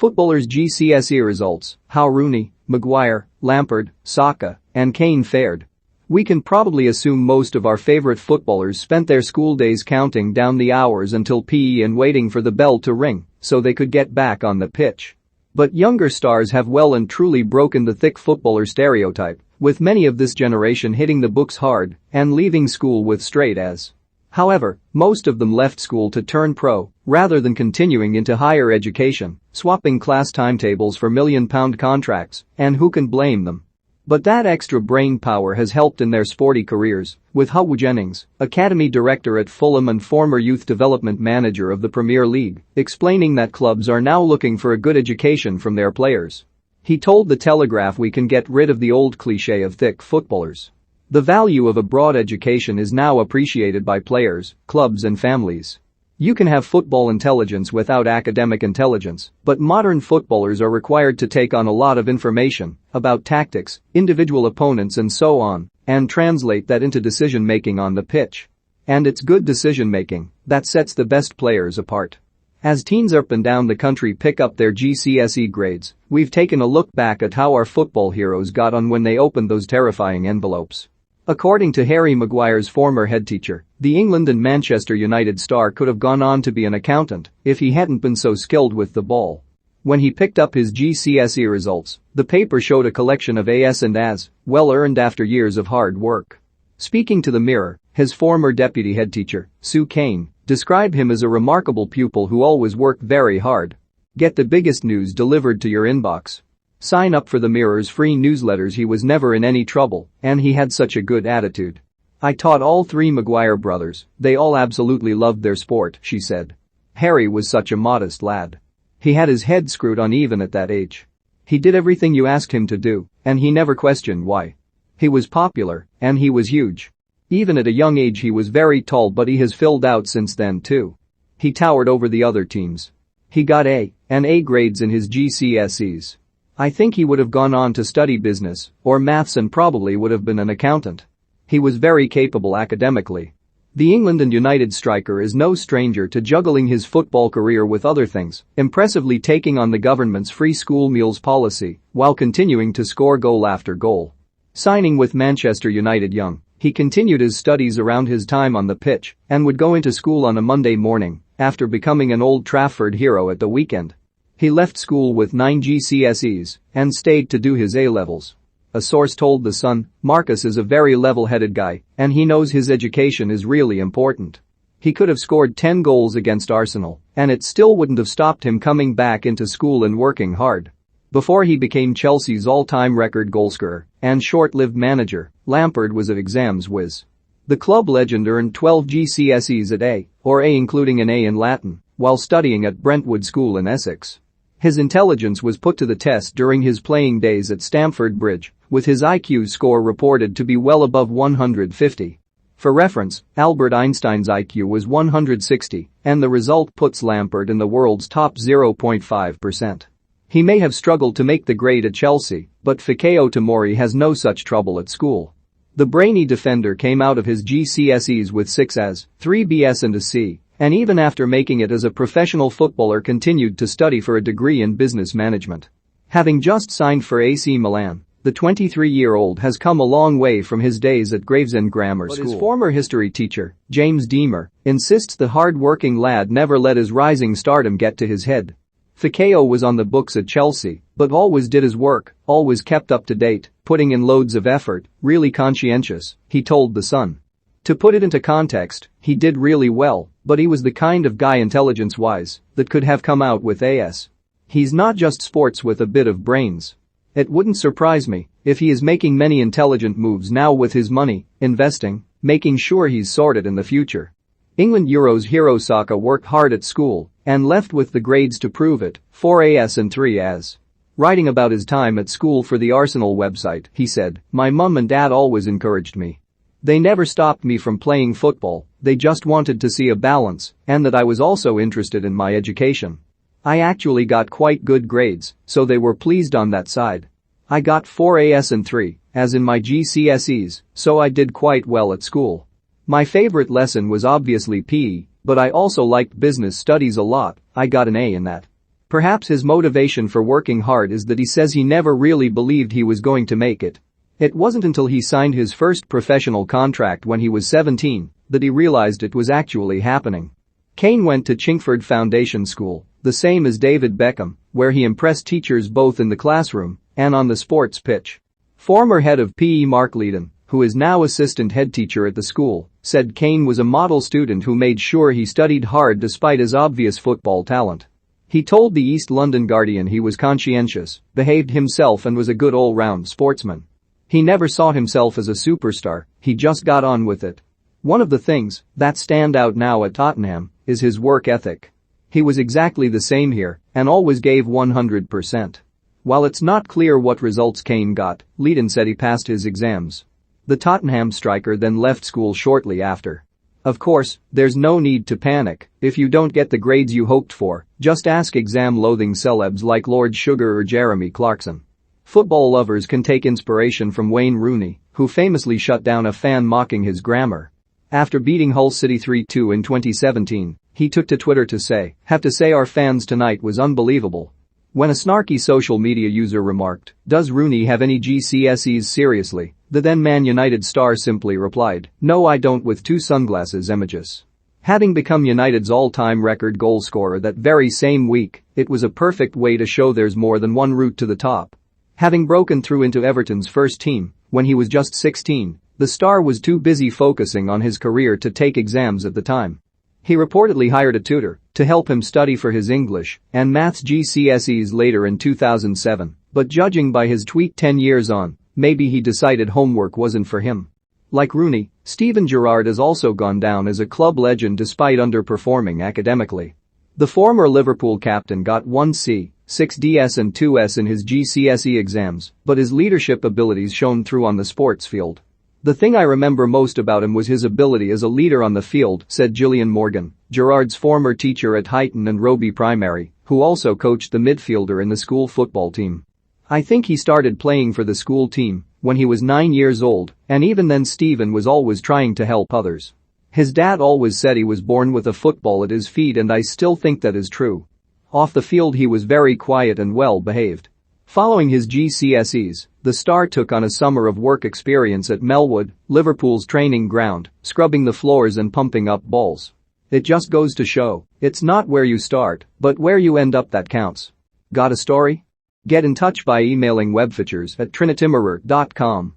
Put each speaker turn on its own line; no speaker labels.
Footballers' GCSE results, how Rooney, Maguire, Lampard, Saka, and Kane fared. We can probably assume most of our favorite footballers spent their school days counting down the hours until PE and waiting for the bell to ring so they could get back on the pitch. But younger stars have well and truly broken the thick footballer stereotype, with many of this generation hitting the books hard and leaving school with straight A's. However, most of them left school to turn pro rather than continuing into higher education, swapping class timetables for million-pound contracts, and who can blame them? But that extra brain power has helped in their sporty careers, with Huw Jennings, academy director at Fulham and former youth development manager of the Premier League, explaining that clubs are now looking for a good education from their players. He told The Telegraph we can get rid of the old cliché of thick footballers. The value of a broad education is now appreciated by players, clubs and families. You can have football intelligence without academic intelligence, but modern footballers are required to take on a lot of information about tactics, individual opponents and so on, and translate that into decision-making on the pitch. And it's good decision-making that sets the best players apart. As teens up and down the country pick up their GCSE grades, we've taken a look back at how our football heroes got on when they opened those terrifying envelopes. According to Harry Maguire's former headteacher, the England and Manchester United star could have gone on to be an accountant if he hadn't been so skilled with the ball. When he picked up his GCSE results, the paper showed a collection of A's and A's, well earned after years of hard work. Speaking to the Mirror, his former deputy headteacher, Sue Kane, described him as a remarkable pupil who always worked very hard. Get the biggest news delivered to your inbox. Sign up for the Mirror's free newsletters. He was never in any trouble, and he had such a good attitude. I taught all three Maguire brothers, they all absolutely loved their sport, she said. Harry was such a modest lad. He had his head screwed on even at that age. He did everything you asked him to do, and he never questioned why. He was popular, and he was huge. Even at a young age he was very tall, but he has filled out since then too. He towered over the other teams. He got A and A grades in his GCSEs. I think he would have gone on to study business or maths and probably would have been an accountant. He was very capable academically. The England and United striker is no stranger to juggling his football career with other things, impressively taking on the government's free school meals policy while continuing to score goal after goal. Signing with Manchester United young, he continued his studies around his time on the pitch and would go into school on a Monday morning after becoming an Old Trafford hero at the weekend. He left school with 9 GCSEs and stayed to do his A-levels. A source told The Sun, Marcus is a very level-headed guy and he knows his education is really important. He could have scored 10 goals against Arsenal and it still wouldn't have stopped him coming back into school and working hard. Before he became Chelsea's all-time record goalscorer and short-lived manager, Lampard was an exams whiz. The club legend earned 12 GCSEs at A, or A including an A in Latin, while studying at Brentwood School in Essex. His intelligence was put to the test during his playing days at Stamford Bridge, with his IQ score reported to be well above 150. For reference, Albert Einstein's IQ was 160, and the result puts Lampard in the world's top 0.5%. He may have struggled to make the grade at Chelsea, but Fikayo Tomori has no such trouble at school. The brainy defender came out of his GCSEs with 6 A's, 3 B's and a C, and even after making it as a professional footballer continued to study for a degree in business management. Having just signed for AC Milan, the 23-year-old has come a long way from his days at Gravesend Grammar School. But his former history teacher, James Deemer, insists the hard-working lad never let his rising stardom get to his head. Fikayo was on the books at Chelsea, but always did his work, always kept up to date, putting in loads of effort, really conscientious, he told The Sun. To put it into context, he did really well, but he was the kind of guy intelligence-wise that could have come out with AS. He's not just sports with a bit of brains. It wouldn't surprise me if he is making many intelligent moves now with his money, investing, making sure he's sorted in the future. England Euros hero Saka worked hard at school and left with the grades to prove it, 4 As and 3 As. Writing about his time at school for the Arsenal website, he said, "My mum and dad always encouraged me. They never stopped me from playing football, they just wanted to see a balance and that I was also interested in my education. I actually got quite good grades, so they were pleased on that side. I got 4 As and 3 As in my GCSEs, so I did quite well at school. My favorite lesson was obviously PE, but I also liked business studies a lot, I got an A in that." Perhaps his motivation for working hard is that he says he never really believed he was going to make it. It wasn't until he signed his first professional contract when he was 17 that he realized it was actually happening. Kane went to Chingford Foundation School, the same as David Beckham, where he impressed teachers both in the classroom and on the sports pitch. Former head of PE Mark Leedon, who is now assistant head teacher at the school, said Kane was a model student who made sure he studied hard despite his obvious football talent. He told the East London Guardian he was conscientious, behaved himself and was a good all-round sportsman. He never saw himself as a superstar, he just got on with it. One of the things that stand out now at Tottenham is his work ethic. He was exactly the same here and always gave 100%. While it's not clear what results Kane got, Leedon said he passed his exams. The Tottenham striker then left school shortly after. Of course, there's no need to panic if you don't get the grades you hoped for, just ask exam-loathing celebs like Lord Sugar or Jeremy Clarkson. Football lovers can take inspiration from Wayne Rooney, who famously shut down a fan mocking his grammar. After beating Hull City 3-2 in 2017, he took to Twitter to say, "Have to say our fans tonight was unbelievable." When a snarky social media user remarked, "Does Rooney have any GCSEs seriously?" the then Man United star simply replied, "No I don't," with two sunglasses emojis. Having become United's all-time record goalscorer that very same week, it was a perfect way to show there's more than one route to the top. Having broken through into Everton's first team when he was just 16, the star was too busy focusing on his career to take exams at the time. He reportedly hired a tutor to help him study for his English and maths GCSEs later in 2007, but judging by his tweet 10 years on, maybe he decided homework wasn't for him. Like Rooney, Steven Gerrard has also gone down as a club legend despite underperforming academically. The former Liverpool captain got 1 C, 6 Ds and 2 S in his GCSE exams, but his leadership abilities shone through on the sports field. "The thing I remember most about him was his ability as a leader on the field," said Gillian Morgan, Gerrard's former teacher at Huyton and Roby Primary, who also coached the midfielder in the school football team. "I think he started playing for the school team when he was 9 years old, and even then Steven was always trying to help others. His dad always said he was born with a football at his feet and I still think that is true." Off the field he was very quiet and well behaved. Following his GCSEs, the star took on a summer of work experience at Melwood, Liverpool's training ground, scrubbing the floors and pumping up balls. It just goes to show, it's not where you start, but where you end up that counts. Got a story? Get in touch by emailing webfeatures@trinitymirror.com.